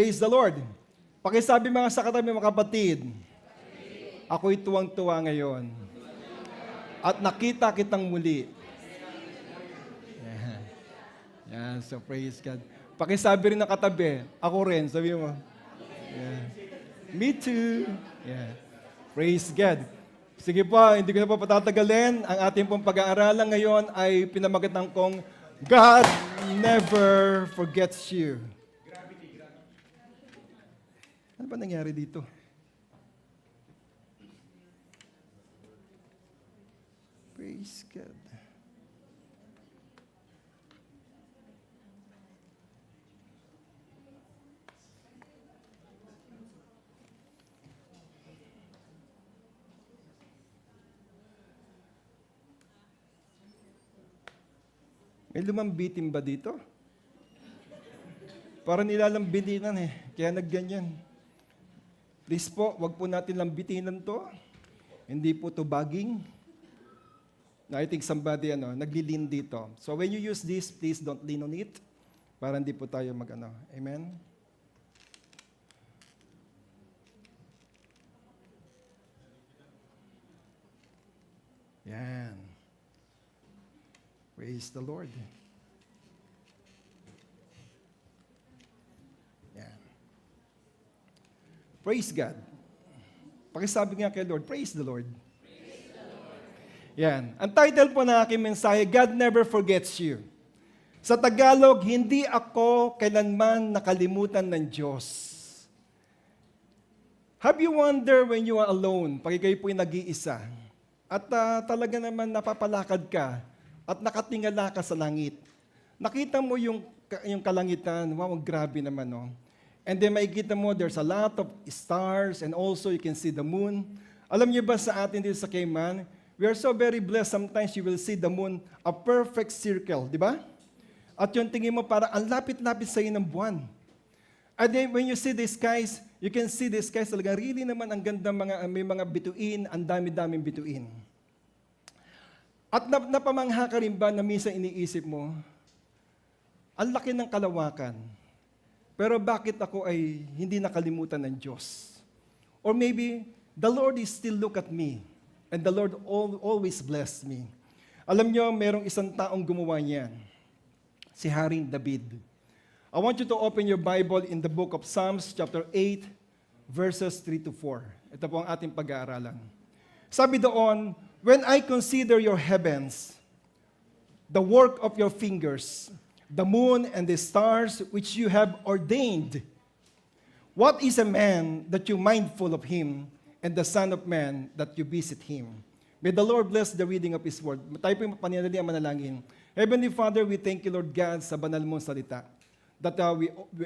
Praise the Lord. Pakisabi mga sa katabi mga kapatid, ako'y tuwang-tuwa ngayon. At nakita kitang muli. Yeah, so praise God. Pakisabi rin ng katabi, ako rin, sabi mo. Yeah. Me too. Yeah. Praise God. Sige po, hindi ko na po patatagalin. Ang ating pong pag-aaralan ngayon ay pinamagatang kong God never forgets you. Ano ba nangyari dito? Praise God. May lumambitin ba dito? Parang nilalambitinan kaya nagganyan. Please po, wag po natin lambitinan to. Hindi po to bagging. I think somebody naglilin dito. So when you use this, please don't lean on it. Para hindi po tayo Amen? Yan. Praise the Lord. Yan. Praise God. Pakisabi nga kay Lord, praise the Lord. Praise the Lord. Yan. Ang title po ng aking mensahe, God never forgets you. Sa Tagalog, hindi ako kailanman nakalimutan ng Diyos. Have you wondered when you are alone, pag kayo po'y nag-iisa, at talaga naman napapalakad ka, at nakatingala ka sa langit. Nakita mo yung kalangitan, wow, grabe naman, no? And then makikita mo, there's a lot of stars, and also you can see the moon. Alam niyo ba sa atin dito sa Cayman, we are so very blessed, sometimes you will see the moon, a perfect circle, di ba? At yung tingin mo, para ang lapit-lapit sa ng buwan. And then when you see the skies, you can see the skies talaga, really naman ang ganda, may mga bituin, ang dami-daming bituin. At napamangha ka rin ba na minsan iniisip mo, ang laki ng kalawakan, pero bakit ako ay hindi nakalimutan ng Diyos? Or maybe, the Lord is still look at me, and the Lord always bless me. Alam nyo, merong isang taong gumawa niyan, si Haring David. I want you to open your Bible in the book of Psalms, chapter 8, verses 3 to 4. Ito po ang ating pag-aaralan. Sabi doon, when I consider your heavens, the work of your fingers, the moon and the stars which you have ordained, what is a man that you mindful of him, and the son of man that you visit him? May the Lord bless the reading of His word. Tayo po yung pananali ang manalangin. Heavenly Father, we thank you, Lord God, sa banal mong salita. That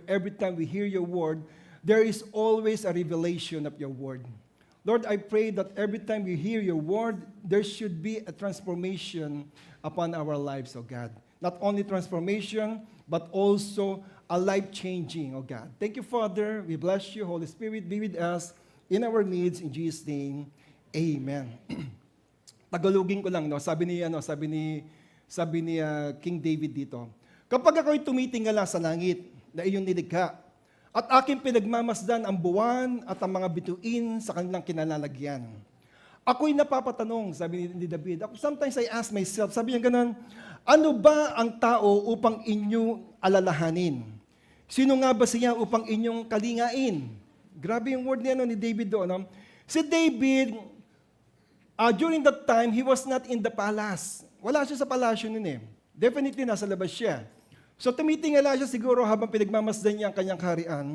every time we hear your word, there is always a revelation of your word. Lord, I pray that every time we hear your word, there should be a transformation upon our lives, oh God. Not only transformation, but also a life-changing, oh God. Thank you, Father. We bless you. Holy Spirit, be with us in our needs. In Jesus' name, amen. Tagalogin ko lang, no? Sabi ni King David dito, kapag ako'y tumitingala sa langit na iyong nilikha, at aking pinagmamasdan ang buwan at ang mga bituin sa kanilang kinalalagyan. Ako'y napapatanong, sabi ni David. Sometimes I ask myself, sabi niya ganun, ano ba ang tao upang inyong alalahanin? Sino nga ba siya upang inyong kalingain? Grabe yung word niya ni David doon. No? Si David, during that time, he was not in the palace. Wala siya sa palasyo nun Definitely nasa labas siya. So tumitingala siya siguro habang pinagmamasdan niya ang kanyang kaharian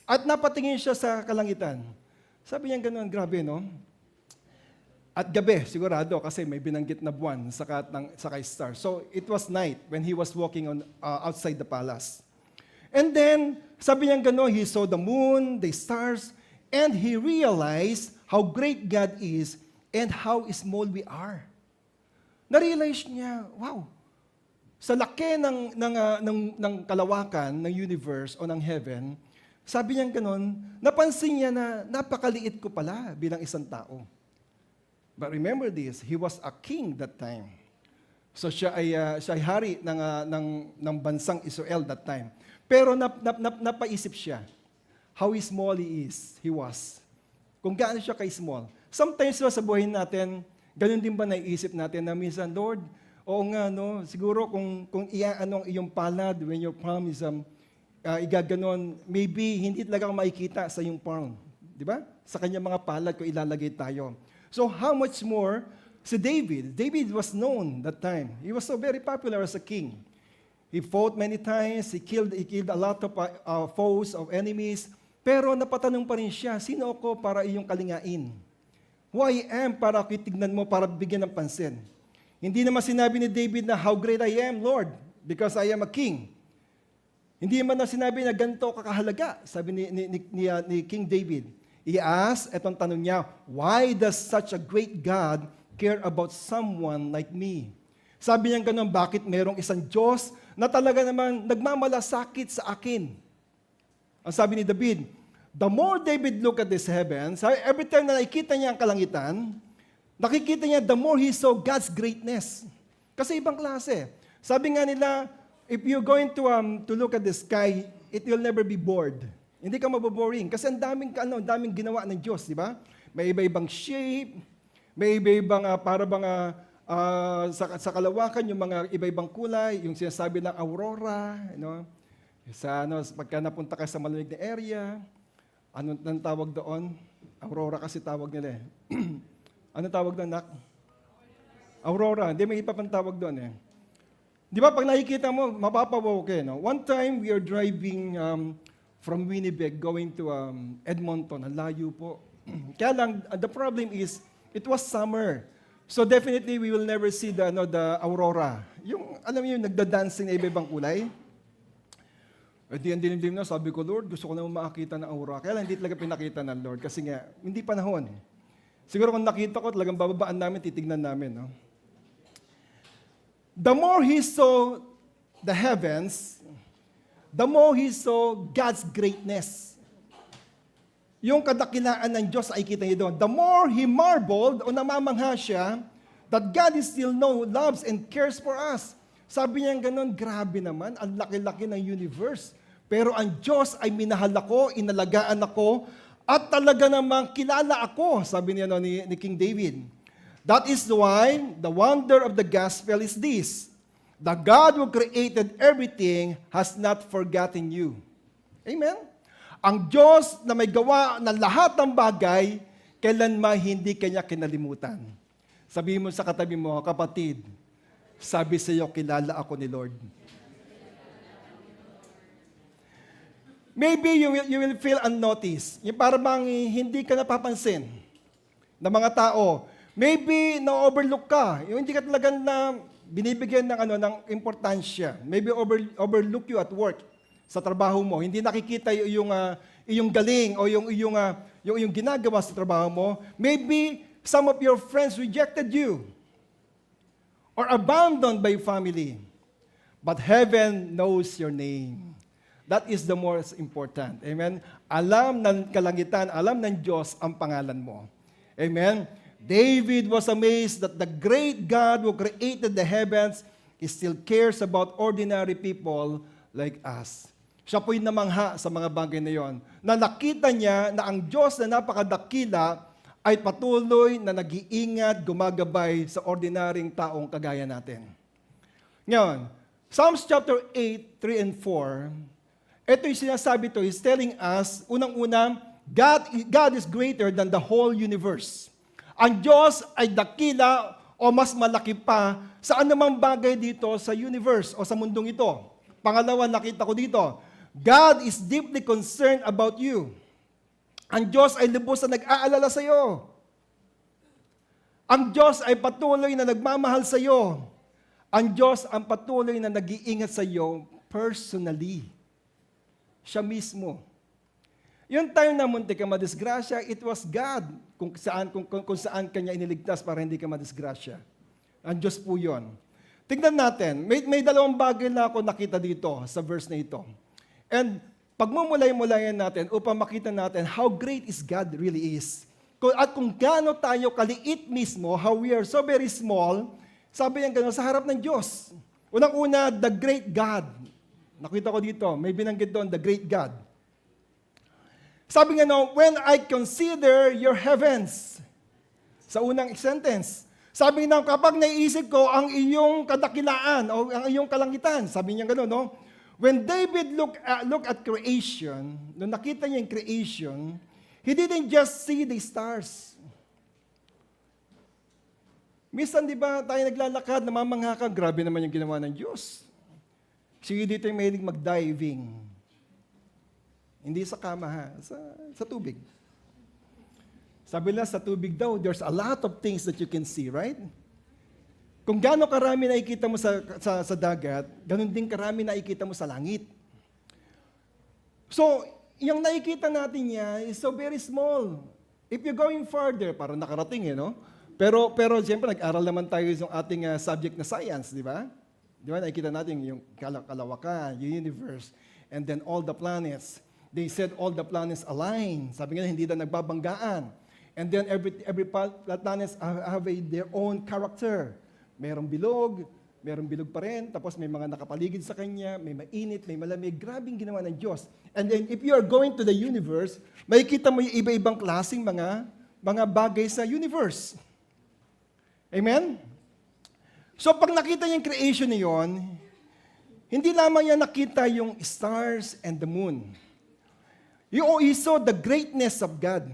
at napatingin siya sa kalangitan. Sabi niya gano'n, grabe no? At gabi, sigurado, kasi may binanggit na buwan saka star. So it was night when he was walking outside the palace. And then, sabi niya gano'n, he saw the moon, the stars, and he realized how great God is and how small we are. Na-realize niya, wow, sa laki ng kalawakan, ng universe o ng heaven, sabi niya gano'n, napansin niya na napakaliit ko pala bilang isang tao. But remember this, he was a king that time. So siya ay hari ng bansang Israel that time. Pero napaisip siya. how small he was. Kung gaano siya ka-small. Sometimes sa buhay natin, ganun din ba naiisip natin na minsan, Lord, oo nga, no, siguro kung iaano ang iyong palad when your palm is igaganon, maybe hindi talaga ako makikita sa iyong palm. Di ba? Sa kanyang mga palad kung ilalagay tayo. So how much more si David? David was known that time. He was so very popular as a king. He fought many times. He killed a lot of foes, of enemies. Pero napatanong pa rin siya, sino ako para iyong kalingain? Who I am para kitignan mo, para bigyan ng pansin. Hindi naman sinabi ni David na, how great I am, Lord, because I am a king. Hindi naman na sinabi na ganito kakahalaga, sabi ni King David. He asked, etong tanong niya, why does such a great God care about someone like me? Sabi niya ganun, bakit merong isang Diyos na talaga naman nagmamalasakit sa akin? Ang sabi ni David, the more David looked at this heavens, every time na nakikita niya ang kalangitan, nakikita niya the more he saw God's greatness. Kasi ibang klase. Sabi nga nila, if you're going to look at the sky, it will never be bored. Hindi ka maboboring. Kasi ang daming ginawa ng Diyos, di ba? May iba-ibang shape, may iba-ibang sa kalawakan, yung mga iba-ibang kulay, yung sinasabi ng aurora, pagka napunta ka sa malamig na area, anong tawag doon? Aurora kasi tawag nila eh. Anong tawag doon, Nak? Aurora. Hindi, may iba pang tawag doon eh. Di ba, pag nakikita mo, mapapawaw ka. No? One time, we are driving from Winnipeg going to Edmonton. Ang layo po. Kaya lang, the problem is, it was summer. So definitely, we will never see the aurora. Yung, alam niyo, yung nagda-dancing na iba-ibang kulay. At di ang dilim-dilim na, sabi ko, Lord, gusto ko na makakita ng aurora. Kaya lang, hindi talaga pinakita ng Lord. Kasi nga, hindi panahon. Siguro kung nakita ko, talagang bababaan namin, titignan namin. No? The more he saw the heavens, the more he saw God's greatness. Yung kadakilaan ng Diyos ay kita niya doon. The more he marveled o namamangha siya that God is still loves and cares for us. Sabi niya ganun, grabe naman, ang laki-laki ng universe. Pero ang Diyos ay minahal ako, inalagaan ako, at talaga namang kilala ako, sabi niya ni King David. That is why the wonder of the gospel is this. The God who created everything has not forgotten you. Amen? Ang Diyos na may gawa ng lahat ng bagay, kailanman hindi kanya kinalimutan. Sabihin mo sa katabi mo, kapatid, sabi sa iyo, kilala ako ni Lord. Maybe you will feel unnoticed. Yung parang hindi ka napapansin ng mga tao. Maybe na-overlook ka. Yung hindi ka talagang binibigyan ng importansya. Maybe overlook you at work, sa trabaho mo. Hindi nakikita yung galing o yung ginagawa sa trabaho mo. Maybe some of your friends rejected you or abandoned by family. But heaven knows your name. That is the most important. Amen? Alam ng kalangitan, alam ng Diyos ang pangalan mo. Amen? David was amazed that the great God who created the heavens still cares about ordinary people like us. Siya po'y namangha sa mga bagay na yon. Na nakita niya na ang Diyos na napakadakila ay patuloy na nag-iingat, gumagabay sa ordinaryong taong kagaya natin. Ngayon, Psalms chapter 8, 3 and 4, ito yung sinasabi to, he's telling us, unang-una, God is greater than the whole universe. Ang Diyos ay dakila o mas malaki pa sa anumang bagay dito sa universe o sa mundong ito. Pangalawa, nakita ko dito, God is deeply concerned about you. Ang Diyos ay lubos na nag-aalala sa iyo. Ang Diyos ay patuloy na nagmamahal sa iyo. Ang Diyos ang patuloy na nag-iingat sa iyo personally. Siya mismo. Yung time na munti ka madisgrasya, it was God kung saan kanya iniligtas para hindi ka madisgrasya. Ang Diyos po yun. Tignan natin, may dalawang bagay na ako nakita dito sa verse na ito. And pagmumulay-mulayan natin upang makita natin how great is God really is. At kung gaano tayo kaliit mismo, how we are so very small, sabi niya gano'n, sa harap ng Diyos. Unang-una, the great God. Nakita ko dito, may binanggit doon, the great God. Sabi nga no, when I consider your heavens. Sa unang sentence. Sabi nga kapag naiisip ko ang iyong kadakilaan o ang iyong kalangitan. Sabi niya gano'n, no? When David look at creation, nung nakita niya yung creation, he didn't just see the stars. Minsan, di ba, tayo naglalakad, namamangha ka, grabe naman yung ginawa ng Diyos. Sige dito yung mahilig mag-diving. Hindi sa kama, ha? Sa tubig. Sabi nila, sa tubig daw, there's a lot of things that you can see, right? Kung gaano karami nakikita mo sa dagat, ganun din karami nakikita mo sa langit. So, yung nakikita natin niya is so very small. If you're going further, parang nakarating, no? Pero siyempre, nag-aral naman tayo yung ating subject na science, di ba? Di ba, nakikita natin yung kalawakan, yung universe, and then all the planets. They said all the planets align. Sabi nga, hindi na nagbabanggaan. And then every planets have their own character. Merong bilog pa rin, tapos may mga nakapaligid sa kanya, may mainit, may malamig. Grabing ginawa ng Diyos. And then if you are going to the universe, makikita mo yung iba-ibang klaseng mga bagay sa universe. Amen? So pag nakita niya yung creation na yun, hindi lamang niya nakita yung stars and the moon. He saw the greatness of God.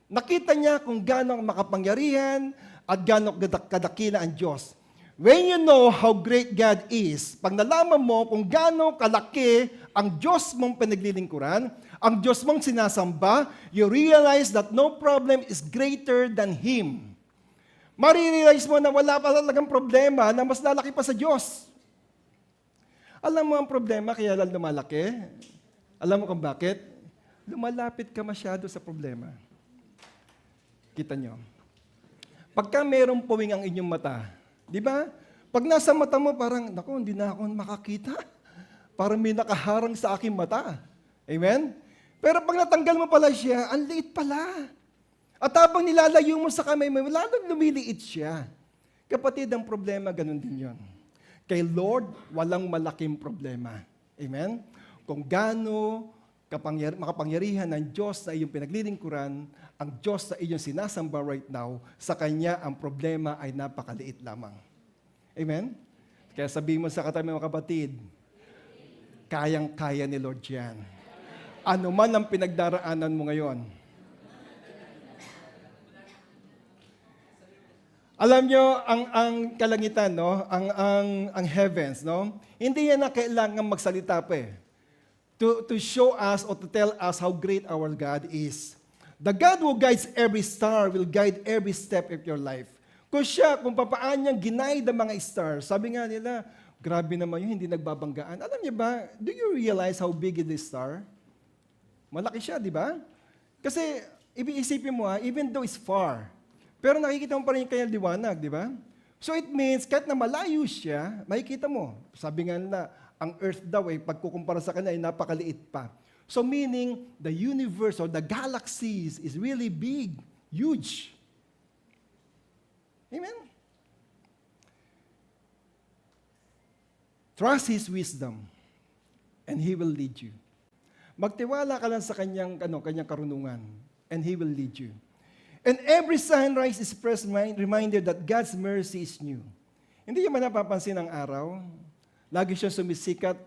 Nakita niya kung gaano makapangyarihan at gaano kadakila ang Diyos. When you know how great God is, pag nalaman mo kung gaano kalaki ang Diyos mong pinaglilingkuran, ang Diyos mong sinasamba, you realize that no problem is greater than Him. Marirealize mo na wala pa talagang problema na mas lalaki pa sa Diyos. Alam mo ang problema kaya lang lumalaki? Alam mo kung bakit? Lumalapit ka masyado sa problema. Kita nyo. Pagka mayroong puwing ang inyong mata, di ba? Pag nasa mata mo, parang, naku, hindi na ako makakita. Parang may nakaharang sa aking mata. Amen? Pero pag natanggal mo pala siya, ang liit pala. At habang nilalayo mo sa kamay mo, lalong lumiliit siya. Kapatid, ang problema, ganun din yon. Kay Lord, walang malaking problema. Amen? Kung gaano makapangyarihan ng Diyos na iyong pinaglilingkuran, ang Diyos na iyong sinasamba right now, sa Kanya ang problema ay napakaliit lamang. Amen? Kaya sabihin mo sa katabi mo kapatid, kayang-kaya ni Lord yan. Ano man ang pinagdaraanan mo ngayon. Alam nyo, ang kalangitan, no? Ang heavens, no? Hindi yan na kailangan magsalita pa eh. To show us or to tell us how great our God is. The God who guides every star will guide every step of your life. Kung papaano niyang ginaid ang mga stars, sabi nga nila, grabe naman yun, hindi nagbabanggaan. Alam niyo ba, do you realize how big is this star? Malaki siya, di ba? Kasi, isipin mo even though it's far, pero nakikita mo pa rin yung kanyang liwanag, di ba? So it means, kahit na malayo siya, makikita mo. Sabi nga nila, ang earth daw pagkukumpara sa kanya ay napakaliit pa. So meaning, the universe or the galaxies is really big, huge. Amen? Trust His wisdom, and He will lead you. Magtiwala ka lang sa kanyang karunungan, and He will lead you. And every sunrise is fresh reminder that God's mercy is new. Hindi niyo man napapansin ang araw, lagi siya sumisikat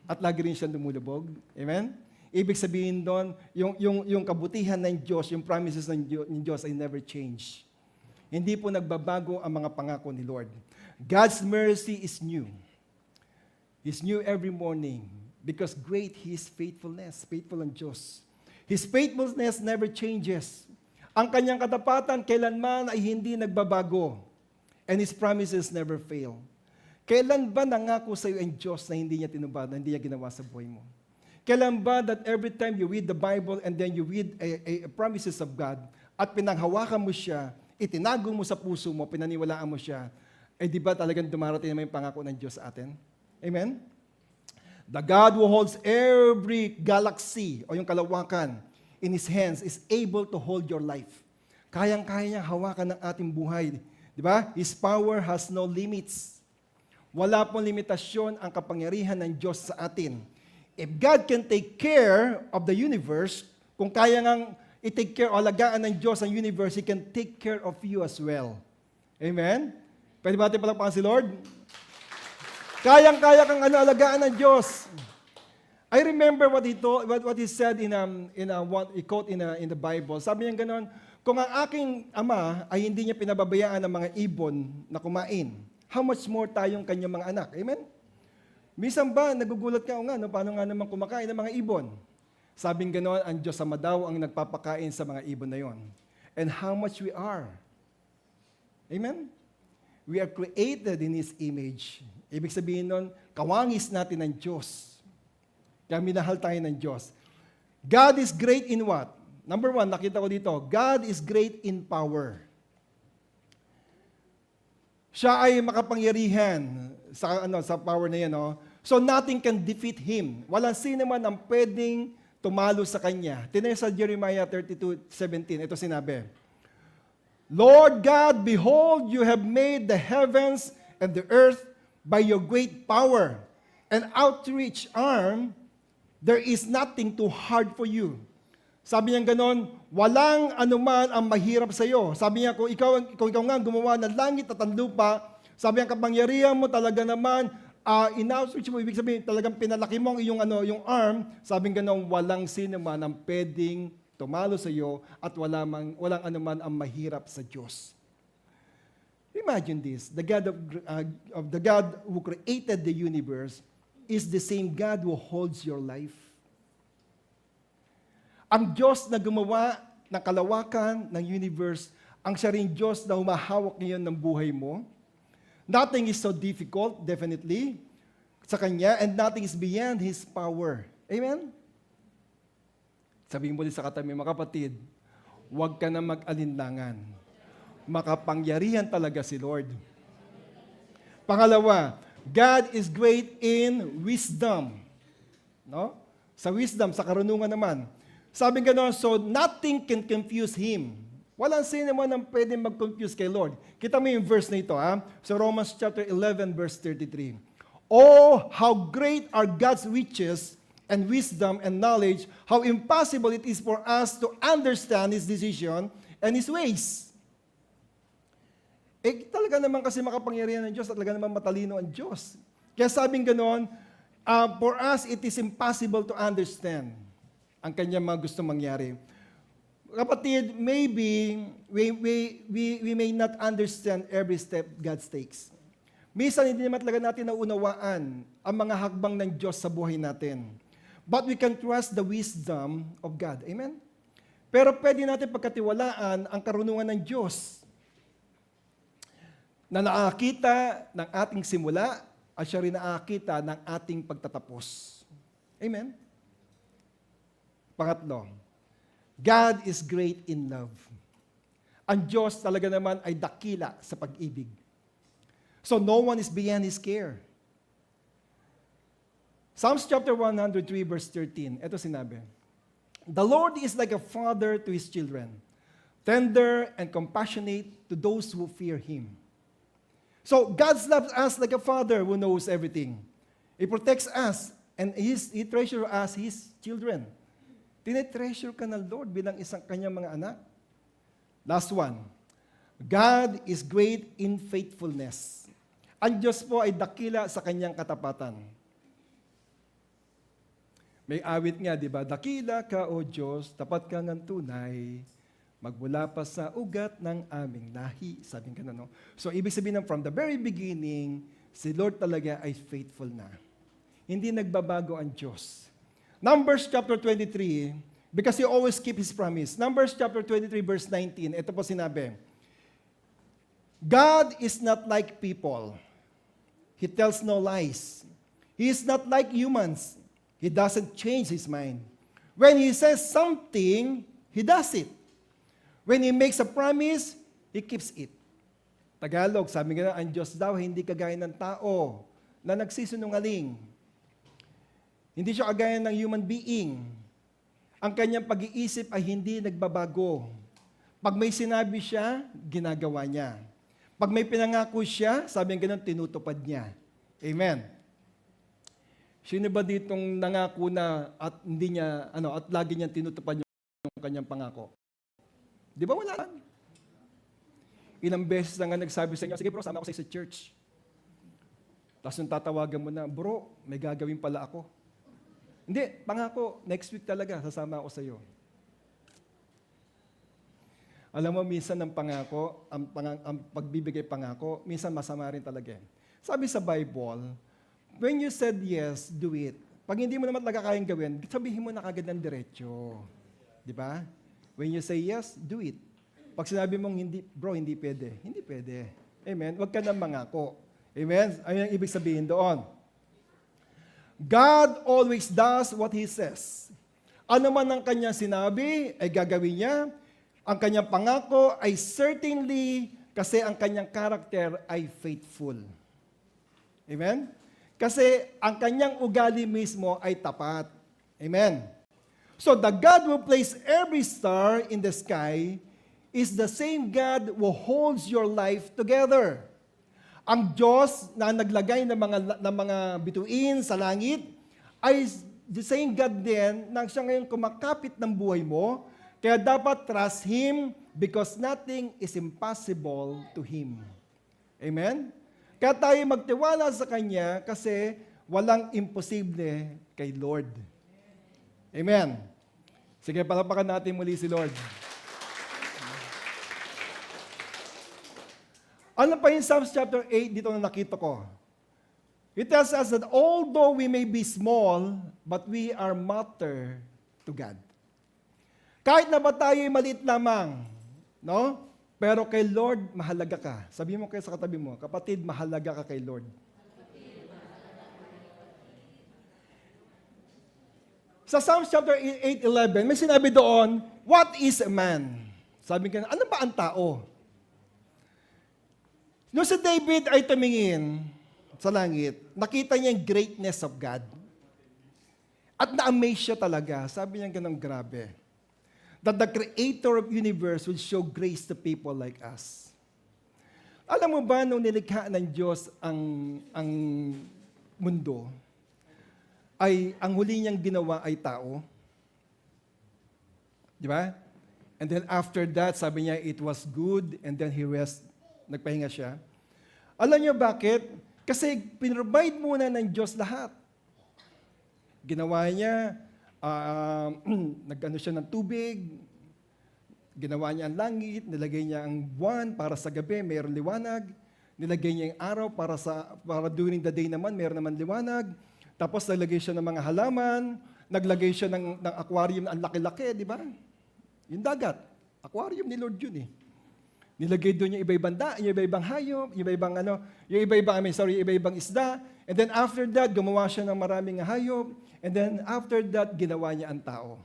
at lagi rin siya lumulubog. Amen? Ibig sabihin doon, yung kabutihan ng Diyos, yung promises ng Diyos ay never change. Hindi po nagbabago ang mga pangako ni Lord. God's mercy is new. It's new every morning because great His faithfulness. Faithful ang Diyos. His faithfulness never changes. Ang kanyang katapatan kailanman ay hindi nagbabago. And His promises never fail. Kailan ba nangako sa iyo ang Diyos na hindi niya tinupad, na hindi niya ginawa sa buhay mo? Kailan ba that every time you read the Bible and then you read a promises of God at pinanghawakan mo siya, itinago mo sa puso mo, pinaniwalaan mo siya, di ba talagang dumarating naman yung pangako ng Diyos sa atin? Amen? The God who holds every galaxy o yung kalawakan in His hands is able to hold your life. Kayang-kaya niya hawakan ng ating buhay. Di ba? His power has no limits. Wala pong limitasyon ang kapangyarihan ng Diyos sa atin. If God can take care of the universe, Kung kaya ngang i-take care o alagaan ng Diyos ang universe, He can take care of you as well. Amen? Pwede ba natin palakpakan si Lord? Kayang-kaya kang alagaan ng Diyos. I remember what he said in what he quote in the Bible. Sabi niya gano'n, kung ang aking ama ay hindi niya pinababayaan ng mga ibon na kumain, how much more tayong kanyang mga anak? Amen? Minsan ba, nagugulat ka, o nga, no, paano nga naman kumakain ng mga ibon? Sabing gano'n, ang Diyos Ama daw ang nagpapakain sa mga ibon na yon. And how much we are. Amen? We are created in His image. Ibig sabihin nun, kawangis natin ng Diyos. Kaya minahal tayo ng Diyos. God is great in what? Number 1, nakita ko dito, God is great in power. Siya ay makapangyarihan sa power na yan. No? So nothing can defeat Him. Walang sino man ang pwedeng tumalo sa Kanya. Tinay sa Jeremiah 32:17, ito sinabi, Lord God, behold, you have made the heavens and the earth by your great power and outreach arm, there is nothing too hard for you. Sabi niya ganon, walang anuman ang mahirap sa iyo. Sabi niya, kung ikaw nga gumawa ng langit at ang lupa, sabi niya, kapangyarihan mo talaga naman, in-outreach mo, ibig sabihin, talagang pinalaki mo yung arm, sabi niya ganon, walang sino man ang pwedeng tumalo sa iyo at walang anuman ang mahirap sa Diyos. Imagine this, the God who created the universe is the same God who holds your life. Ang Diyos na gumawa ng kalawakan ng universe, ang siya rin Diyos na humahawak ngayon ng buhay mo. Nothing is so difficult, definitely, sa Kanya, and nothing is beyond His power. Amen? Sabihin mo din sa katabi, mga kapatid, huwag ka na mag-alinlangan. Makapangyarihan talaga si Lord. Pangalawa, God is great in wisdom. No? Sa wisdom, sa karunungan naman. Sabi gano'n, so nothing can confuse Him. Walang sino man ang pwede mag-confuse kay Lord. Kita mo yung verse na ito, ha? Sa Romans chapter 11, verse 33. Oh, how great are God's riches and wisdom and knowledge, how impossible it is for us to understand His decision and His ways. Talaga naman kasi makapangyarihan ng Diyos at talaga naman matalino ang Diyos. Kaya sabing gano'n, for us, it is impossible to understand ang kanyang mga gusto mangyari. Kapatid, maybe we may not understand every step God takes. Minsan hindi naman talaga natin naunawaan ang mga hakbang ng Diyos sa buhay natin. But we can trust the wisdom of God. Amen? Pero pwede natin pagkatiwalaan ang karunungan ng Diyos na nakakita ng ating simula at siya rin nakakita ng ating pagtatapos. Amen? Pangatlo, God is great in love. Ang Diyos talaga naman ay dakila sa pag-ibig. So no one is beyond His care. Psalms chapter 103 verse 13, ito sinabi, The Lord is like a father to His children, tender and compassionate to those who fear Him. So God loves us like a father who knows everything. He protects us and He treasures us, His children. Tinetreasure ka ng Lord bilang isang kanyang mga anak. Last one. God is great in faithfulness. Ang Diyos po ay dakila sa kanyang katapatan. May awit nga, di ba? Dakila ka, O Diyos, tapat ka ng tunay, magmula pa sa ugat ng aming lahi. Sabi ka na, no? So, ibig sabihin from the very beginning, si Lord talaga ay faithful na. Hindi nagbabago ang Diyos. Numbers chapter 23, because He always keep His promise. Numbers chapter 23, verse 19, ito po sinabi, God is not like people. He tells no lies. He is not like humans. He doesn't change His mind. When He says something, He does it. When He makes a promise, He keeps it. Tagalog, sabi nga, ang Diyos daw hindi kagaya ng tao na nagsisinungaling. Hindi siya kagaya ng human being. Ang kanyang pag-iisip ay hindi nagbabago. Pag may sinabi siya, ginagawa niya. Pag may pinangako siya, sabi nga ganun, tinutupad niya. Amen. Sino ba ditong nangako na at hindi niya at lagi niyang tinutupad kanyang pangako? Di ba wala? Ilang beses na nga nagsabi sa inyo, sige bro, sama ako sa church. Tapos nung tatawagan mo na, bro, may gagawin pala ako. Hindi, pangako, next week talaga, sasama ako sa iyo. Alam mo, minsan ang pangako, ang pagbibigay pangako, minsan masama rin talaga. Sabi sa Bible, when you said yes, do it. Pag hindi mo naman talaga kayang gawin, sabihin mo na kagad ng diretso. Di ba? When you say yes, do it. Pag sinabi mong hindi, bro, hindi pwede. Hindi pwede. Amen? Huwag ka nang mangako. Amen? Ayun ang ibig sabihin doon. God always does what He says. Ano man ang kanyang sinabi, ay gagawin niya. Ang kanyang pangako ay certainly kasi ang kanyang character ay faithful. Amen? Kasi ang kanyang ugali mismo ay tapat. Amen? So the God who placed every star in the sky is the same God who holds your life together. Ang Diyos na naglagay ng mga bituin sa langit ay the same God din na siya ngayon kumakapit ng buhay mo. Kaya dapat trust Him because nothing is impossible to Him. Amen? Kaya tayo magtiwala sa Kanya kasi walang imposible kay Lord. Amen? Sige, palapakan natin muli si Lord. Ano pa yung Psalms chapter 8 dito na nakita ko? It tells us that although we may be small, but we are matter to God. Kahit na ba tayo'y maliit lamang, no? Pero kay Lord, mahalaga ka. Sabi mo kayo sa katabi mo, kapatid, mahalaga ka kay Lord. Sa Psalms chapter 8:11, may sinabi doon, what is a man? Sabi ko, ano ba ang tao? Nung si David ay tumingin sa langit, nakita niya yung greatness of God. At na-amaze siya talaga. Sabi niya ganun, grabe. That the Creator of universe will show grace to people like us. Alam mo ba, nung nilikha ng Diyos ang mundo, ay ang huli niyang ginawa ay tao. Di ba? And then after that, sabi niya, it was good, and then He rest. Nagpahinga siya. Alam niyo bakit? Kasi pinrovide muna ng Diyos lahat. Ginawa niya, nag-ano siya ng tubig, ginawa niya ang langit, nilagay niya ang buwan para sa gabi, mayroon liwanag, nilagay niya yung araw para during the day naman, mayroon naman liwanag, tapos naglagay siya ng mga halaman, naglagay siya ng aquarium na ang laki-laki, di ba? Yung dagat, aquarium ni Lord yun eh. Nilagay doon yung iba-ibang hayop, yung iba-ibang isda, and then after that, gumawa siya ng maraming hayop, and then after that, ginawa niya ang tao.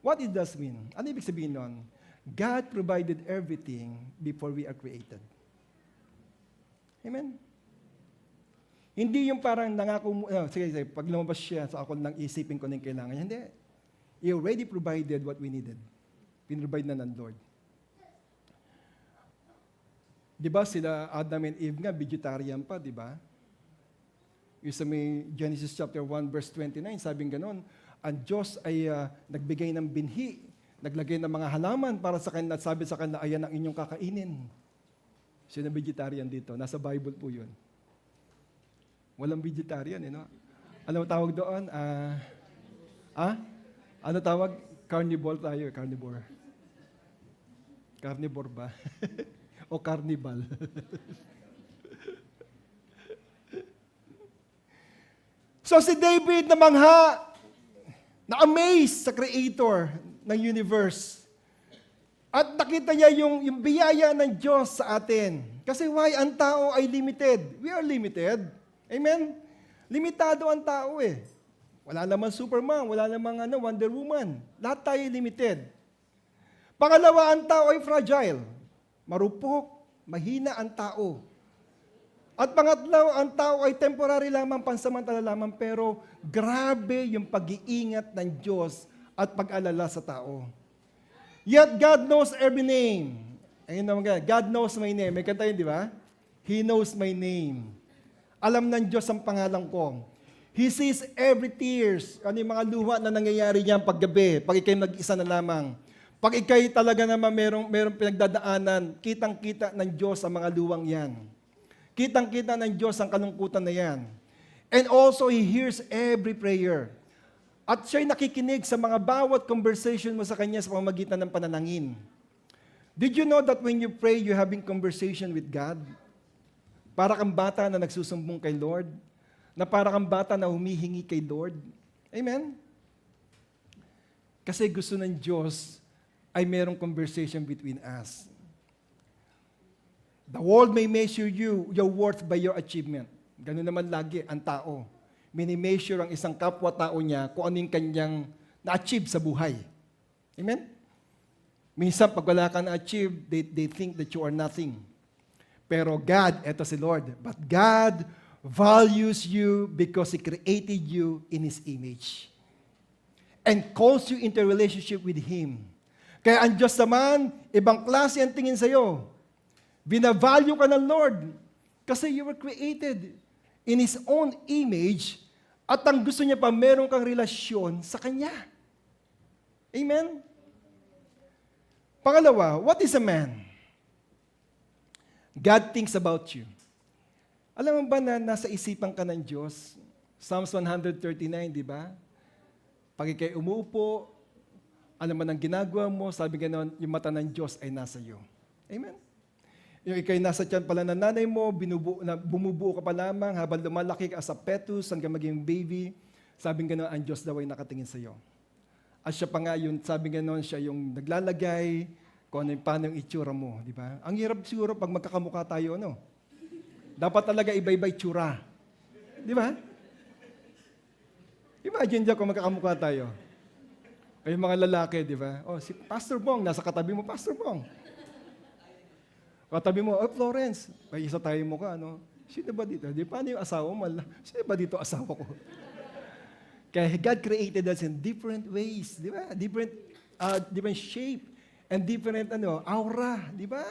What it does mean? Ano ibig sabihin nun? God provided everything before we are created. Amen? Hindi yung parang nangako mo, sige, pag lumabas siya, so ako lang isipin ko na yung kailangan niya. Hindi. He already provided what we needed. Pinrovide na ng Lord. Di ba sila Adam and Eve nga, vegetarian pa, di ba? Yung sa may Genesis chapter 1 verse 29, sabing ganon, ang Diyos ay nagbigay ng binhi, naglagay ng mga halaman para sa kanila at sabi sa kanila, ayan ang inyong kakainin. Sino vegetarian dito? Nasa Bible po yun. Walang vegetarian, no? Ano tawag doon? Ano tawag? Carnivore tayo, carnivore. Carnivore ba? O carnival? So si David namangha, na-amaze sa Creator ng universe. At nakita niya yung biyaya ng Diyos sa atin. Kasi why? Ang tao ay limited. We are limited. Amen? Limitado ang tao eh. Wala naman Superman, wala naman Wonder Woman. Lahat tayo limited. Pangalawa, ang tao ay fragile. Marupok, mahina ang tao. At pangatlo, ang tao ay temporary lamang, pansamantala lamang, pero grabe yung pag-iingat ng Diyos at pag-alala sa tao. Yet God knows every name. Ayun naman, God knows my name. May kanta yun, di ba? He knows my name. Alam ng Diyos ang pangalan ko. He sees every tears. Ano yung mga luha na nangyayari niyan paggabi, pag ikay mag-isa na lamang. Pag ikay talaga naman merong pinagdadaanan, kitang-kita ng Diyos ang mga luwang yan. Kitang-kita ng Diyos ang kalungkutan na yan. And also, He hears every prayer. At siya'y nakikinig sa mga bawat conversation mo sa Kanya sa pamamagitan ng panalangin. Did you know that when you pray, you're having conversation with God? Para kang bata na nagsusumbong kay Lord, na para kang bata na humihingi kay Lord. Amen? Kasi gusto ng Diyos ay merong conversation between us. The world may measure your worth by your achievement. Ganun naman lagi ang tao. Mini-measure ang isang kapwa-tao niya kung ano yung kanyang na-achieve sa buhay. Amen? Minsan, pag wala ka na-achieve, they think that you are nothing. Pero God, eto si Lord, but God values you because He created you in His image and calls you into a relationship with Him. Kaya ang Diyos naman, ibang klase ang tingin sa'yo. Binavalue ka ng Lord kasi you were created in His own image at ang gusto niya pa meron kang relasyon sa Kanya. Amen? Pangalawa, what is a man? God thinks about you. Alam mo ba na nasa isipan ka ng Diyos? Psalms 139, di ba? Pag ikay umuupo, alam mo nang ginagawa mo, sabi ganoon, yung mata ng Diyos ay nasa iyo. Amen? Yung ikay nasa tiyan pala ng nanay mo, bumubuo ka pa lamang habang lumalaki ka as a fetus hanggang maging baby, sabi ganoon, ang Diyos daw ay nakatingin sa iyo. At siya pa nga yun, sabi ganoon, siya yung naglalagay, kung ano yung paano yung itsura mo, di ba? Ang hirap siguro pag magkakamukha tayo, ano? Dapat talaga iba-iba itsura. Di ba? Imagine dyan kung magkakamukha tayo. Ay mga lalaki, di ba? Oh, si Pastor Bong, nasa katabi mo, Pastor Bong. Katabi mo, oh, Florence, may isa tayo mukha, ano? Sino ba dito? Di paano yung asawa mo? Sino ba dito asawa ko? Kaya God created us in different ways, di ba? Different shape and different aura, di ba?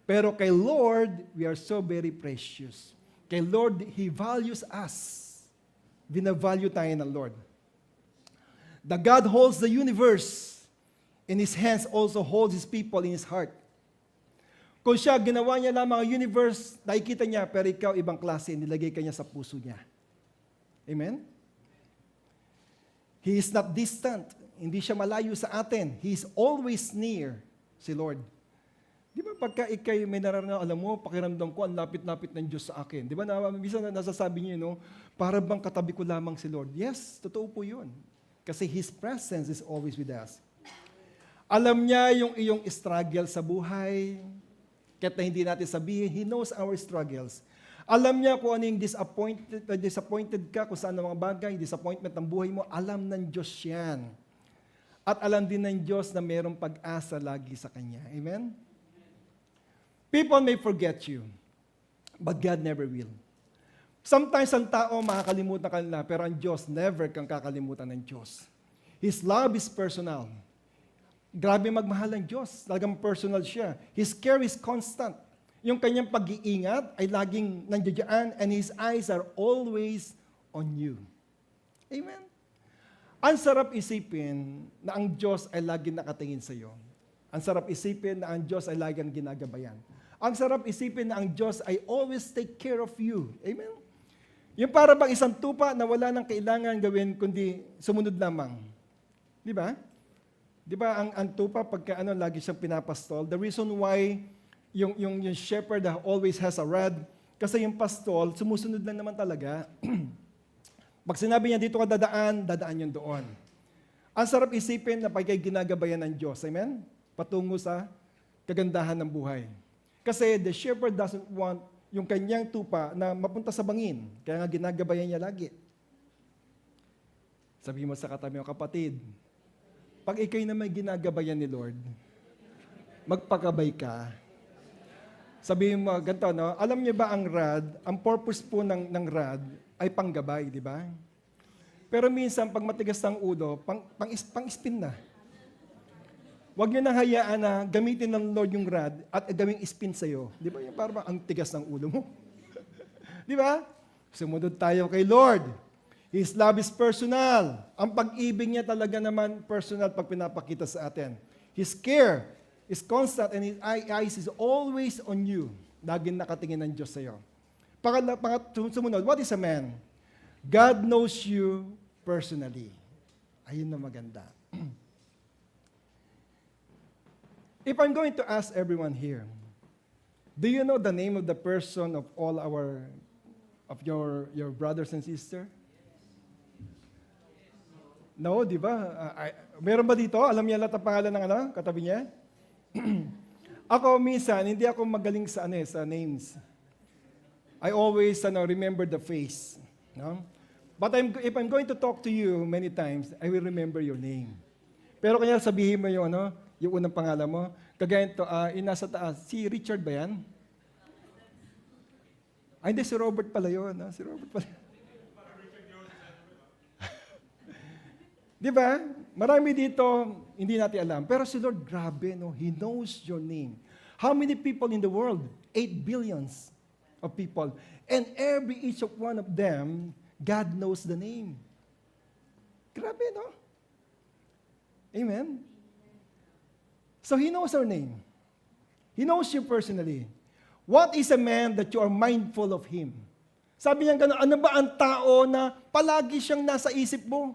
Pero kay Lord, we are so very precious. Kay Lord, He values us. Binavalue tayo ng Lord. The God holds the universe. In His hands also holds His people in His heart. Kung siya, ginawa niya lamang ang universe, nakikita niya, pero ikaw, ibang klase, nilagay ka niya sa puso niya. Amen? He is not distant. Hindi siya malayo sa atin. He is always near, si Lord. Di ba pagka ikay may naranasan, alam mo, pakiramdam ko, ang lapit-lapit ng Diyos sa akin. Di ba, minsan nasasabi niyo, para bang katabi ko lamang si Lord. Yes, totoo po yun. Kasi His presence is always with us. Alam niya yung iyong struggle sa buhay. Kahit na hindi natin sabihin, He knows our struggles. Alam niya kung ano yung disappointed ka, kung saan ang mga bagay, disappointment ng buhay mo, alam ng Diyos yan. At alam din ng Diyos na mayroong pag-asa lagi sa Kanya. Amen? People may forget you, but God never will. Sometimes ang tao makakalimutan ka nila, pero ang Diyos, never kang kakalimutan ng Diyos. His love is personal. Grabe magmahal ng Diyos. Talagang personal siya. His care is constant. Yung kanyang pag-iingat ay laging nandiyan and His eyes are always on you. Amen? Ang sarap isipin na ang Diyos ay laging nakatingin sa iyo. Ang sarap isipin na ang Diyos ay laging ginagabayan. Ang sarap isipin na ang Diyos ay always take care of you. Amen? Yung para bang isang tupa na wala nang kailangan gawin kundi sumunod lamang. Di ba? Di ba ang tupa pagka lagi siyang pinapastol, the reason why yung shepherd always has a rod, kasi yung pastol, sumusunod lang naman talaga. Pag sinabi niya dito ka dadaan yun doon. Ang sarap isipin na pagkay ginagabayan ng Diyos, amen? Patungo sa kagandahan ng buhay. Kasi the shepherd doesn't want yung kanyang tupa na mapunta sa bangin, kaya nga ginagabayan niya lagi. Sabi mo sa katabi mo, kapatid, pag ikay na may ginagabayan ni Lord, magpakabay ka. Sabihin mo, ganito, alam niyo ba ang rod, ang purpose po ng rod ay panggabay, di ba? Pero minsan, pag matigas ang ulo, pang-spin na. Huwag niyo nang hayaan na gamitin ng Lord yung rod at gawing spin sa'yo. Di ba? Yung parang ang tigas ng ulo mo. Di ba? Sumunod tayo kay Lord. His love is personal. Ang pag-ibig niya talaga naman personal pag pinapakita sa atin. His care is constant and His eyes is always on you. Laging nakatingin ng Diyos sa iyo. Sumunod, what is a man? God knows you personally. Ayun na maganda. If I'm going to ask everyone here, do you know the name of the person of all your brothers and sisters? No, di ba? Meron ba dito? Alam niya lahat ang pangalan ng katabi niya? Ako minsan, hindi ako magaling sa names. I always remember the face. No? But if I'm going to talk to you many times, I will remember your name. Pero kaya sabihin mo yung unang pangalan mo. Kagaya ito, nasa taas. Si Richard ba yan? Ay, hindi, si Robert pala yun. Si Robert pala. Di ba? Marami dito, hindi natin alam. Pero si Lord, grabe, no? He knows your name. How many people in the world? 8 billions of people. And each of one of them, God knows the name. Grabe, no? Amen? So He knows our name. He knows you personally. What is a man that you are mindful of him? Sabi niya gano'n, ano ba ang tao na palagi siyang nasa isip mo?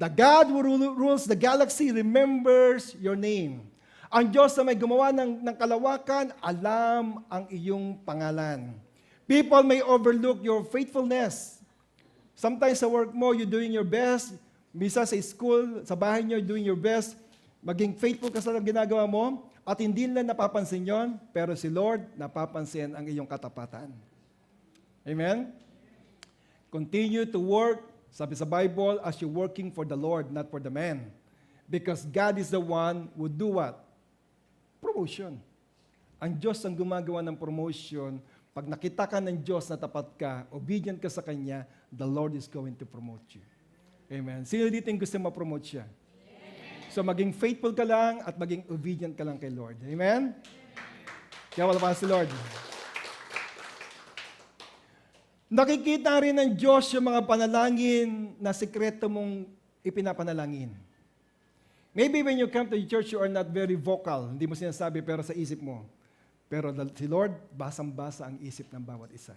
The God who rules the galaxy remembers your name. Ang Diyos na may gumawa ng kalawakan, alam ang iyong pangalan. People may overlook your faithfulness. Sometimes sa work mo, you're doing your best. Misa sa school, sa bahay niyo, you're doing your best. Maging faithful ka sa ginagawa mo. At hindi nila napapansin yon, pero si Lord napapansin ang iyong katapatan. Amen? Continue to work, sabi sa Bible, as you're working for the Lord, not for the man. Because God is the one who do what? Promotion. Ang Diyos ang gumagawa ng promotion. Pag nakita ka ng Diyos na tapat ka, obedient ka sa Kanya, the Lord is going to promote you. Amen. Sino dito yung gusto ma-promote siya? So maging faithful ka lang at maging obedient ka lang kay Lord. Amen? Kaya wala pa si Lord. Nakikita rin ng Diyos yung mga panalangin na sikreto mong ipinapanalangin. Maybe when you come to the church, you are not very vocal. Hindi mo sinasabi pero sa isip mo. Pero si Lord, basang-basa ang isip ng bawat isa.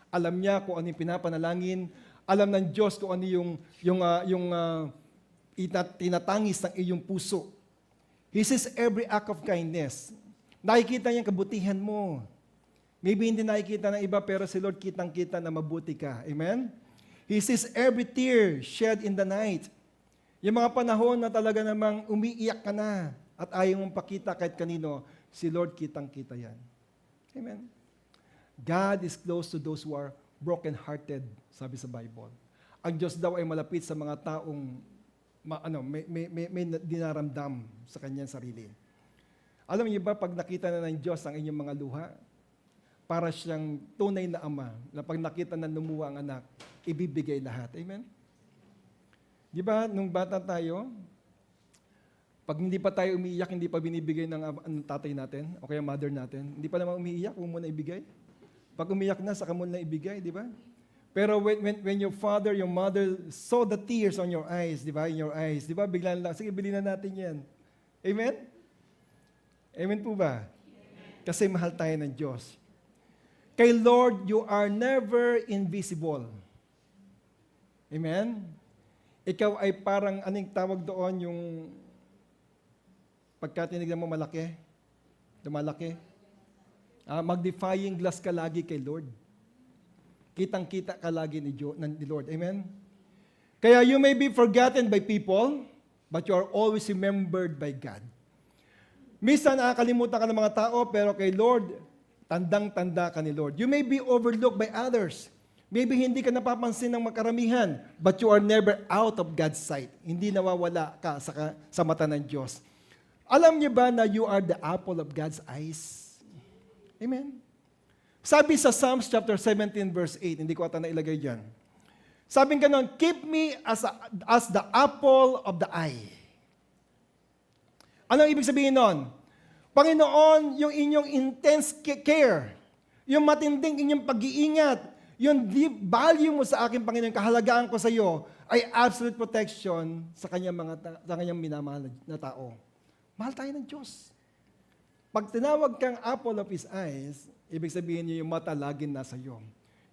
Alam niya kung ano yung pinapanalangin. Alam ng Diyos kung ano yung tinatangis ng iyong puso. He sees every act of kindness. Nakikita niya ang kabutihan mo. Maybe hindi nakikita ng iba, pero si Lord kitang-kita na mabuti ka. Amen? He sees every tear shed in the night. Yung mga panahon na talaga namang umiiyak ka na at ayaw mong pakita kahit kanino, si Lord kitang-kita yan. Amen? God is close to those who are broken-hearted, sabi sa Bible. Ang Diyos daw ay malapit sa mga taong may dinaramdam sa kanyang sarili. Alam niyo ba, pag nakita na ng Diyos ang inyong mga luha, para siyang tunay na ama, na pag nakita na lumuha ang anak, ibibigay lahat. Amen? Di ba, nung bata tayo, pag hindi pa tayo umiiyak, hindi pa binibigay ng tatay natin, o kaya mother natin, hindi pa naman umiiyak, huwag mo na ibigay. Pag umiyak na, saka mo na ibigay, di ba? Pero when your father, your mother saw the tears on your eyes, di ba, in your eyes, di ba, biglaan lang, sige, bilhin na natin yan. Amen? Amen po ba? Amen. Kasi mahal tayo ng Diyos. Kay Lord, you are never invisible. Amen? Ikaw ay parang, anong tawag doon, yung pagka tinignan mo malaki, lumalaki. Magnifying glass ka lagi kay Lord. Kitang-kita ka lagi ni Lord. Amen? Kaya you may be forgotten by people, but you are always remembered by God. Minsan nakakalimutan ka ng mga tao, pero kay Lord, tandang-tanda ka ni Lord. You may be overlooked by others. Maybe hindi ka napapansin ng makaramihan, but you are never out of God's sight. Hindi nawawala ka sa mata ng Diyos. Alam niyo ba na you are the apple of God's eyes? Amen? Sabi sa Psalms chapter 17 verse 8, hindi ko ata nailagay dyan. Sabi nga nun, keep me as the apple of the eye. Ano ang ibig sabihin nun? Panginoon, yung inyong intense care, yung matinding inyong pag-iingat, Yung deep value mo sa akin, Panginoon, kahalagaan ko sa iyo, ay absolute protection sa kanyang minamahal na tao. Mahal tayo ng Diyos. Pag tinawag kang apple of His eyes, ibig sabihin niyo yung mata laging nasa iyo.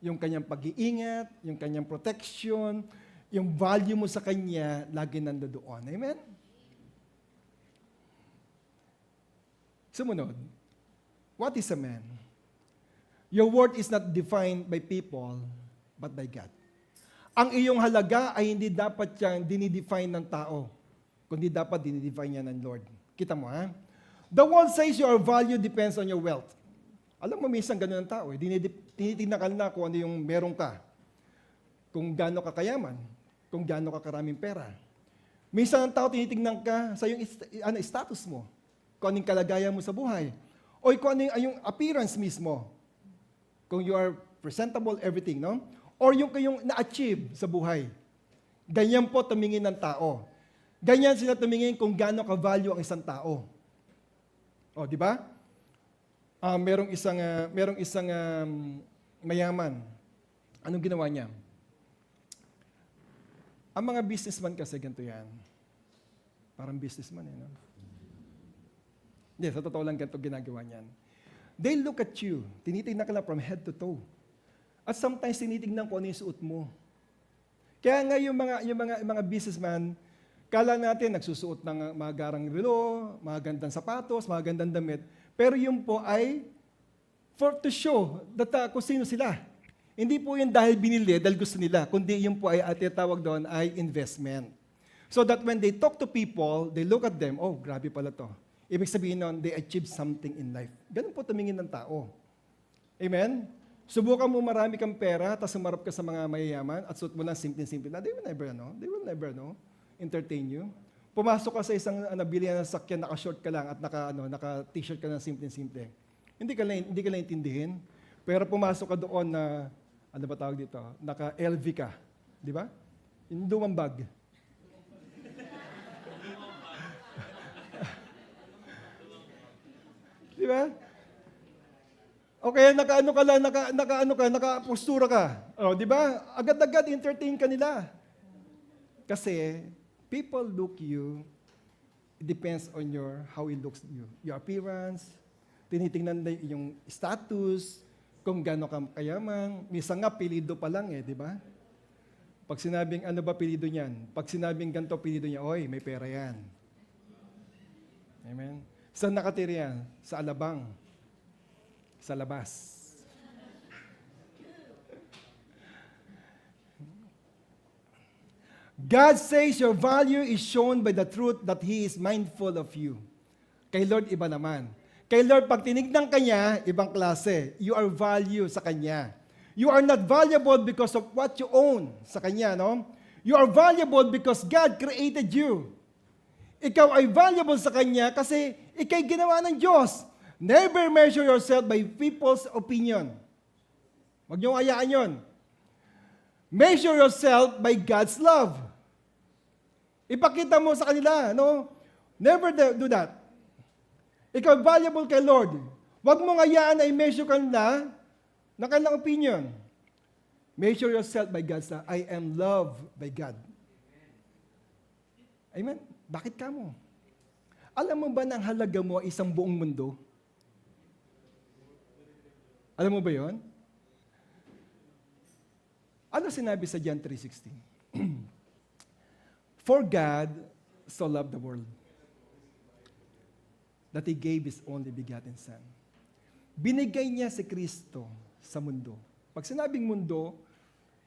Yung kanyang pag-iingat, yung kanyang protection, yung value mo sa Kanya, lagi nandoon. Amen? Sumunod, what is a man? Your worth is not defined by people, but by God. Ang iyong halaga ay hindi dapat siyang dinidefine ng tao, kundi dapat dinidefine niya ng Lord. Kita mo, ha? The world says your value depends on your wealth. Alam mo, minsan ganun ang tao. Tinitignan ka na kung ano yung meron ka. Kung gaano ka kayaman. Kung gaano ka karaming pera. Minsan ang tao tinitignan ka sa yung status mo. Kung anong kalagayan mo sa buhay. O kung ano yung appearance mismo. Kung you are presentable, everything, no? Or yung kayong na-achieve sa buhay. Ganyan po tumingin ng tao. Ganyan sila tumingin kung gaano ka-value ang isang tao. O, di ba? Merong isang mayaman. Anong ginawa niya? Ang mga businessman kasi ganito yan. Parang businessman, no? Hindi, sa totoo lang ganito ginagawa niyan. They look at you. Tinitignan ka lang from head to toe. At sometimes tinitignan ko ano yung suot mo. Kaya nga yung mga businessman, kala natin nagsusuot ng mga garang relo, mga gandang sapatos, mga gandang damit. Pero yun po ay to show that kung sino sila. Hindi po yun dahil binili, dahil gusto nila, kundi yun po ay tawag doon ay investment. So that when they talk to people, they look at them, oh, grabe pala to. Ibig sabihin nun, they achieve something in life. Ganun po tumingin ng tao. Amen? Subukan mo marami kang pera, tapos sumarap ka sa mga mayayaman, at suot mo lang simple-simple na, they will never entertain you. Pumasok ka sa isang bilihan ng sakyan, naka-short ka lang at naka-t-shirt ka ng simple-simple. Hindi ka lang intindihin. Pero pumasok ka doon na, ano ba tawag dito? Naka-LV ka. Di ba? Yung lumang bag. Di ba? Okay, naka-postura ka. Oh, di ba? Agad-agad entertain ka nila. Kasi people look you, it depends on how it looks you. Your appearance, tinitingnan na yung status, kung gaano ka kayaman. Minsan nga, pilido pa lang di ba? Pag sinabing, ano ba pilido niyan? Pag sinabing ganito pilido niya, oy, may pera yan. Amen? Saan nakatira yan? Sa alabang. Sa labas. God says your value is shown by the truth that He is mindful of you. Kay Lord, iba naman. Kay Lord, pag tinignan ka niya, ibang klase. You are value sa Kanya. You are not valuable because of what you own sa Kanya, no? You are valuable because God created you. Ikaw ay valuable sa Kanya kasi ikay ginawa ng Diyos. Never measure yourself by people's opinion. Huwag niyong ayaan yun. Measure yourself by God's love. Ipakita mo sa kanila, no? Never do that. Ikaw valuable kay Lord. Huwag mong ayaan na i-measure ka na ng kanilang opinion. Measure yourself by God's love. I am loved by God. Amen? Bakit ka mo? Alam mo ba na ang halaga mo ay isang buong mundo? Alam mo ba yon? Ano sinabi sa John 3:16? For God so loved the world that He gave His only begotten Son. Binigay niya si Kristo sa mundo. Pag sinabing mundo,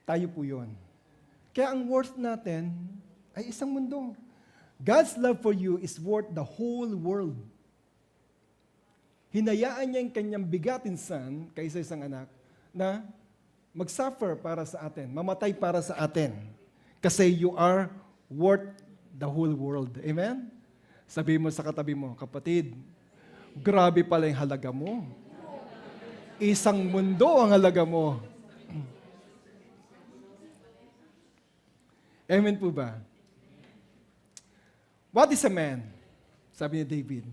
tayo po yun. Kaya ang worth natin ay isang mundo. God's love for you is worth the whole world. Hinayaan niya yung kanyang bigatin son, kaysa isang anak, na mag-suffer para sa atin, mamatay para sa atin. Kasi you are worth the whole world. Amen? Sabi mo sa katabi mo, kapatid, grabe pala yung halaga mo. Isang mundo ang halaga mo. Amen po ba? What is a man? Sabi ni David,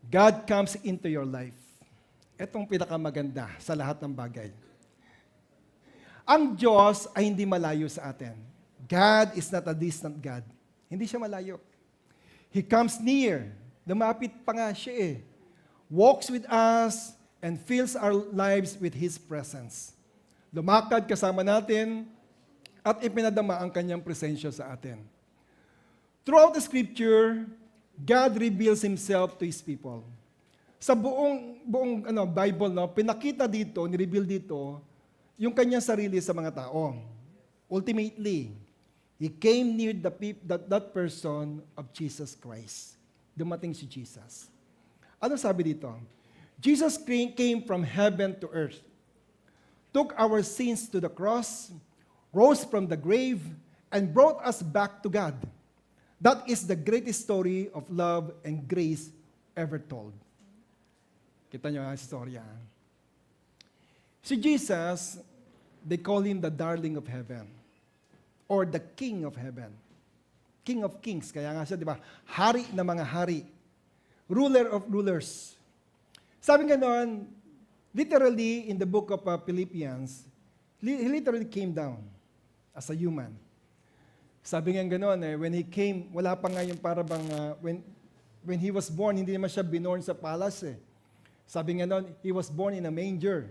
God comes into your life. Itong pinakamaganda sa lahat ng bagay. Ang Diyos ay hindi malayo sa atin. God is not a distant God. Hindi siya malayo. He comes near. Lumapit pa nga siya eh. Walks with us and fills our lives with His presence. Lumakad kasama natin at ipinadama ang kanyang presensya sa atin. Throughout the Scripture, God reveals Himself to His people. Sa buong Bible, pinakita dito, nireveal dito, yung kanyang sarili sa mga tao. Ultimately, He came near that person of Jesus Christ. Dumating si Jesus. Ano sabi dito? Jesus came from heaven to earth, took our sins to the cross, rose from the grave, and brought us back to God. That is the greatest story of love and grace ever told. Kita nyo ang istorya. Si Jesus, they call Him the darling of heaven or the King of heaven. King of kings, kaya nga siya, di ba? Hari na mga hari. Ruler of rulers. Sabi nga noon, literally in the book of Philippians, He literally came down as a human. Sabi nga gano'n, when He came, wala pa nga yung parabang, when He was born, hindi naman siya binorn sa palace. Sabi nga noon, He was born in a manger.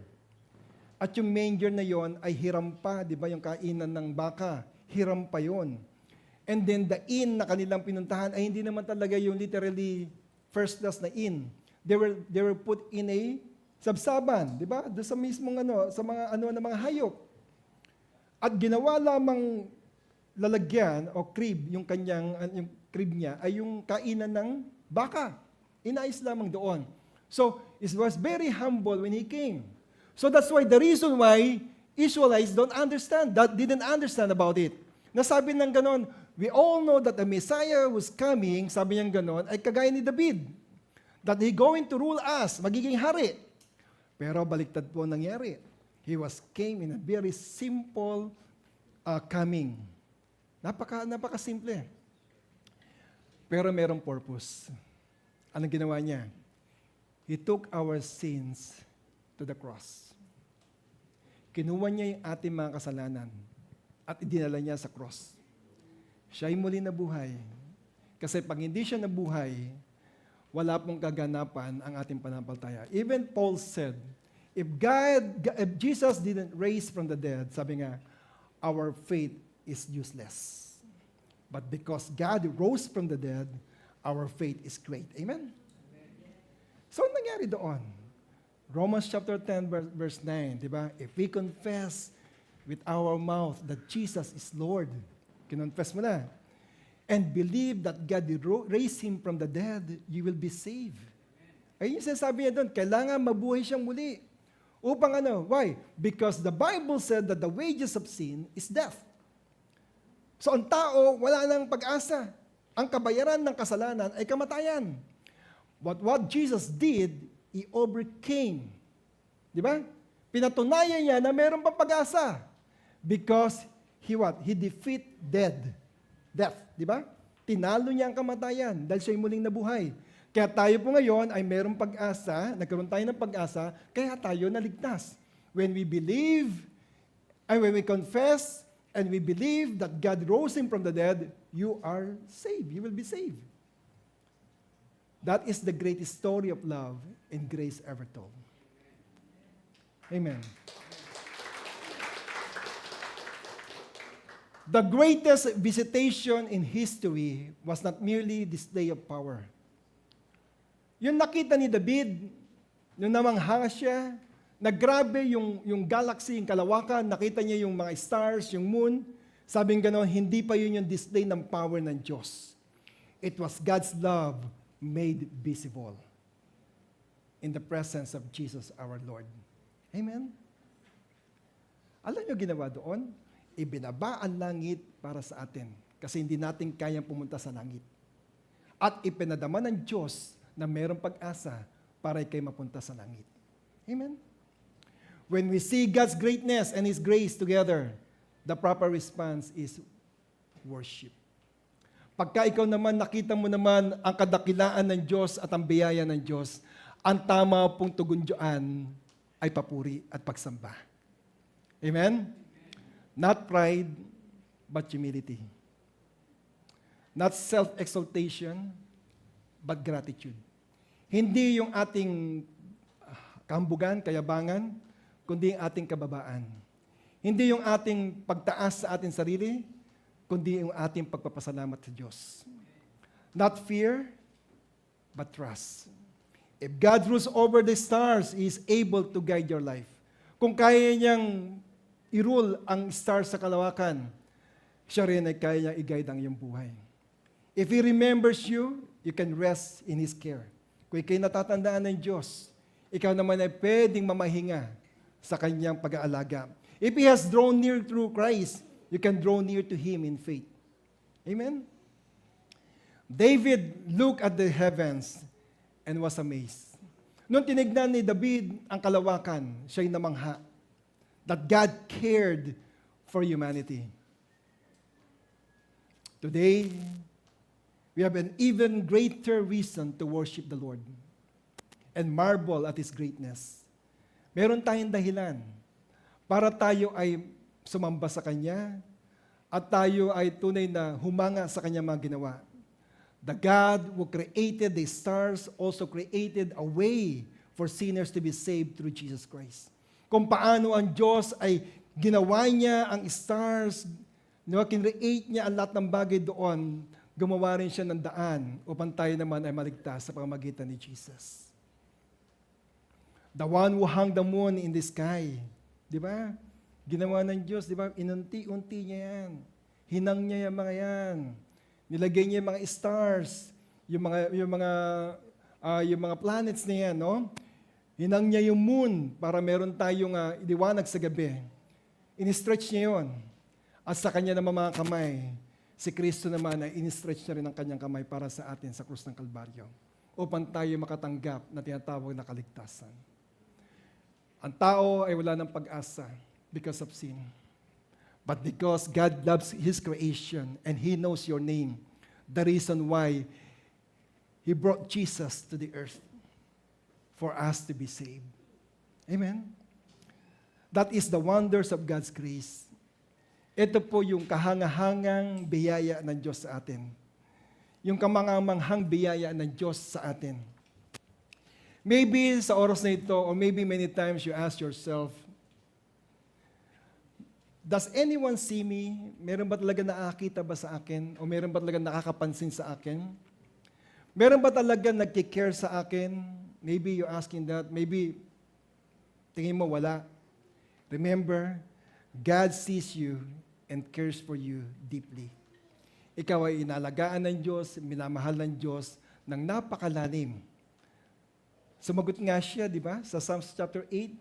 At yung manger na yon ay hiram pa, di ba, yung kainan ng baka, hiram pa yon. And then the inn na kanilang pinuntahan ay hindi naman talaga yung literally first class na inn. They were put in a sabsaban, di ba? Doon sa mismong sa mga na mga hayop. At ginawa lamang lalagyan o crib, yung crib niya ay yung kainan ng baka. Inayos lamang doon. So, it was very humble when He came. So that's why the reason why Israelites didn't understand about it. Nasabi ng ganon, we all know that the Messiah was coming, sabi niyang ganon, ay kagaya ni David. That He going to rule us, magiging hari. Pero baliktad po nangyari. He came in a very simple coming. Napaka-simple. Pero merong purpose. Anong ginawa niya? He took our sins to the cross. Kinuha niya yung ating mga kasalanan at idinala niya sa cross. Siya'y muli nabuhay. Kasi pag hindi siya nabuhay, wala pong kaganapan ang ating panampalataya. Even Paul said, if Jesus didn't raise from the dead, sabi nga, our faith is useless. But because God rose from the dead, our faith is great. Amen? So, ang nangyari doon? Romans chapter 10, verse 9, di ba? If we confess with our mouth that Jesus is Lord, kinonfess mo na, and believe that God raised Him from the dead, you will be saved. Ayun yung sinasabi niya doon, kailangan mabuhay siyang muli. Upang why? Because the Bible said that the wages of sin is death. So ang tao, wala nang pag-asa. Ang kabayaran ng kasalanan ay kamatayan. But what Jesus did, He overcame. Di ba? Pinatunayan niya na mayroon pang pag-asa. Because He defeat death. Di ba? Tinalo niya ang kamatayan dahil siya'y muling nabuhay. Kaya tayo po ngayon ay mayroong pag-asa, nagkaroon tayo ng pag-asa, kaya tayo naligtas. When we confess, and we believe that God rose Him from the dead, you are saved. You will be saved. That is the greatest story of love and grace ever told. Amen. The greatest visitation in history was not merely display of power. Yung nakita ni David, nung namanghanga siya, naggrabe yung galaxy, yung kalawakan, nakita niya yung mga stars, yung moon, sabing gano'n, hindi pa yun yung display ng power ng Diyos. It was God's love made visible in the presence of Jesus our Lord. Amen? Alam niyo ginawa doon? Ibinaba ang langit para sa atin kasi hindi natin kayang pumunta sa langit. At ipinadama ng Diyos na mayroong pag-asa para ikay mapunta sa langit. Amen? When we see God's greatness and His grace together, the proper response is worship. Pagka ikaw naman, nakita mo naman ang kadakilaan ng Diyos at ang biyaya ng Diyos, ang tama pong tugon diyan ay papuri at pagsamba. Amen? Not pride, but humility. Not self-exaltation, but gratitude. Hindi yung ating kahambugan, kayabangan, kundi yung ating kababaan. Hindi yung ating pagtaas sa ating sarili, kundi yung ating pagpapasalamat sa Diyos. Not fear, but trust. If God rules over the stars, He is able to guide your life. Kung kaya niyang i-rule ang stars sa kalawakan, siya rin ay kaya niyang i-guide ang iyong buhay. If He remembers you, you can rest in His care. Kung ikaw'y natatandaan ng Diyos, ikaw naman ay pwedeng mamahinga sa Kanyang pag-aalaga. If He has drawn near through Christ, you can draw near to Him in faith. Amen? David looked at the heavens and was amazed. Nung tinignan ni David ang kalawakan, siya'y namangha that God cared for humanity. Today, we have an even greater reason to worship the Lord and marvel at His greatness. Meron tayong dahilan para tayo ay sumamba sa Kanya at tayo ay tunay na humanga sa Kanyang mga ginawa. The God who created the stars also created a way for sinners to be saved through Jesus Christ. Kung paano ang Diyos ay ginawa niya ang stars, kinreate niya ang lahat ng bagay doon, gumawa rin siya ng daan upang tayo naman ay maligtas sa pamamagitan ni Jesus. The one who hung the moon in the sky, di ba? Ginawa ng Diyos, di ba? Inunti-unti niya yan. Hinang niya yung mga yan. Nilagay niya yung mga stars, yung mga planets na yan, no? Hinang niya yung moon para meron tayong liwanag sa gabi. In-stretch niya yun. At sa kanya naman mga kamay, si Kristo naman ay in-stretch na rin ang kanyang kamay para sa atin sa krus ng Kalbaryo upang tayo makatanggap na tinatawag na kaligtasan. Ang tao ay wala ng pag-asa because of sin. But because God loves His creation and He knows your name, the reason why He brought Jesus to the earth for us to be saved. Amen? That is the wonders of God's grace. Ito po yung kahangahangang biyaya ng Diyos sa atin. Yung kamangamanghang biyaya ng Diyos sa atin. Maybe sa oras na ito, or maybe many times you ask yourself, does anyone see me? Meron ba talaga nakakita ba sa akin? O meron ba talaga nakakapansin sa akin? Meron ba talaga nagkikare sa akin? Maybe you're asking that. Maybe tingin mo wala. Remember, God sees you and cares for you deeply. Ikaw ay inalagaan ng Diyos, minamahal ng Diyos ng napakalalim. Sumagot nga siya, di ba? Sa Psalms chapter 8,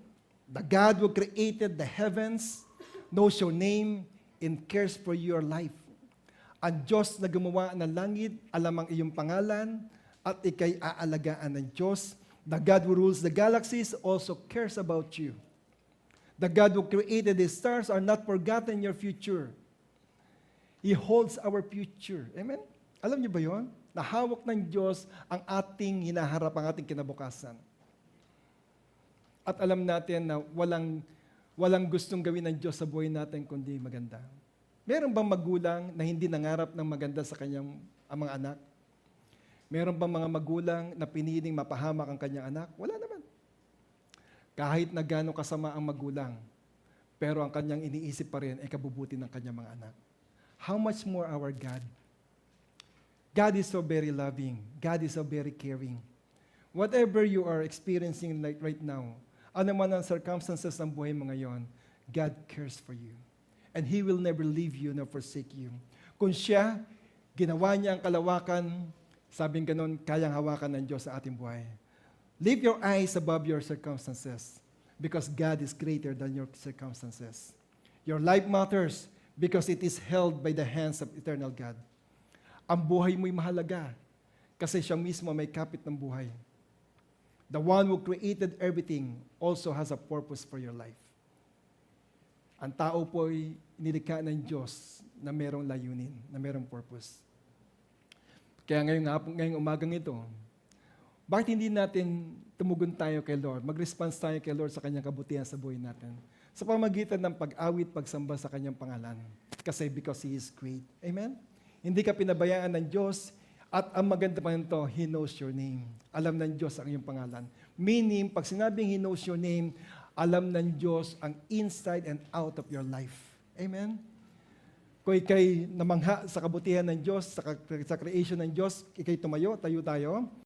the God who created the heavens knows your name and cares for your life. Ang Diyos na gumawa ng langit, alam ang iyong pangalan, at ikay aalagaan ng Diyos. The God who rules the galaxies also cares about you. The God who created the stars are not forgotten your future. He holds our future. Amen? Alam niyo ba yon? Nahawak ng Diyos ang ating hinaharap, ang ating kinabukasan. At alam natin na walang gustong gawin ng Diyos sa buhay natin kundi maganda. Meron bang magulang na hindi nangarap ng maganda sa kanyang mga anak? Meron bang mga magulang na piniling mapahamak ang kanyang anak? Wala naman. Kahit na gano'ng kasama ang magulang, pero ang kanyang iniisip pa rin ay kabubuti ng kanyang mga anak. How much more our God? God is so very loving. God is so very caring. Whatever you are experiencing right now, ano man ang circumstances ng buhay mo ngayon, God cares for you. And He will never leave you nor forsake you. Kung siya, ginawa niya ang kalawakan, sabing ganon, kayang hawakan ng Diyos sa ating buhay. Lift your eyes above your circumstances because God is greater than your circumstances. Your life matters because it is held by the hands of eternal God. Ang buhay mo'y mahalaga kasi siya mismo may kapit ng buhay. The one who created everything also has a purpose for your life. Ang tao po'y nilikha ng Diyos na merong layunin, na merong purpose. Kaya ngayong umagang ito, bakit hindi natin tumugon tayo kay Lord? Mag-response tayo kay Lord sa kanyang kabutihan sa buhay natin. sa pamagitan ng pag-awit, pagsamba sa kanyang pangalan. Kasi because He is great. Amen? Hindi ka pinabayaan ng Diyos at ang maganda pa nito, He knows your name. Alam ng Diyos ang iyong pangalan. Meaning, pag sinabing He knows your name, alam ng Diyos ang inside and out of your life. Amen? Kung ikay namangha sa kabutihan ng Diyos, sa creation ng Diyos, ikay tumayo, tayo tayo.